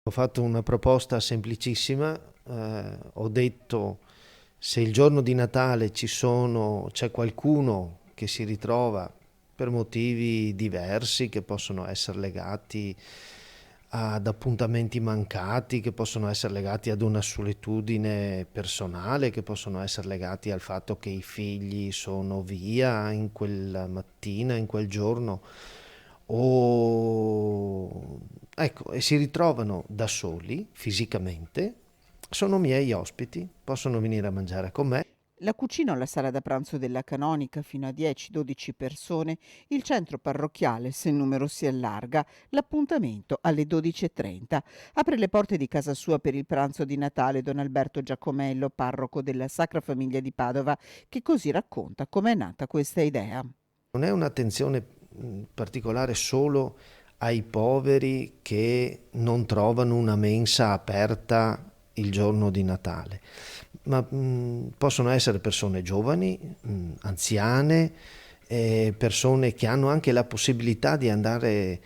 Ho fatto una proposta semplicissima, ho detto se il giorno di Natale c'è qualcuno che si ritrova per motivi diversi che possono essere legati ad appuntamenti mancati, che possono essere legati ad una solitudine personale, che possono essere legati al fatto che i figli sono via in quella mattina, in quel giorno, o ecco, e si ritrovano da soli fisicamente, sono miei ospiti, possono venire a mangiare con me. La cucina o la sala da pranzo della canonica fino a 10-12 persone, il centro parrocchiale se il numero si allarga, l'appuntamento alle 12:30. Apre le porte di casa sua per il pranzo di Natale Don Alberto Giacomello, parroco della Sacra Famiglia di Padova, che così racconta com'è nata questa idea. Non è un'attenzione particolare solo ai poveri che non trovano una mensa aperta il giorno di Natale, ma possono essere persone giovani, anziane, persone che hanno anche la possibilità di andare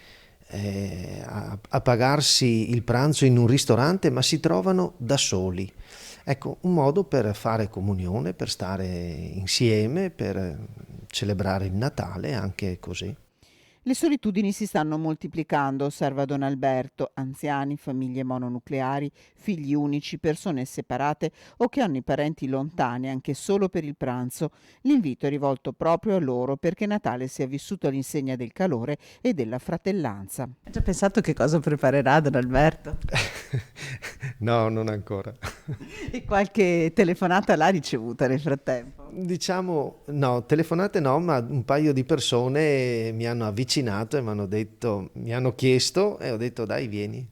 a pagarsi il pranzo in un ristorante, ma si trovano da soli. Ecco, un modo per fare comunione, per stare insieme, per celebrare il Natale anche così. Le solitudini si stanno moltiplicando, osserva Don Alberto, anziani, famiglie mononucleari, figli unici, persone separate o che hanno i parenti lontani anche solo per il pranzo. L'invito è rivolto proprio a loro perché Natale sia vissuto all'insegna del calore e della fratellanza. Hai già pensato che cosa preparerà Don Alberto? No, non ancora. E qualche telefonata l'ha ricevuta nel frattempo? Diciamo, no, telefonate no, ma un paio di persone mi hanno avvicinato e mi hanno detto, mi hanno chiesto e ho detto dai, vieni.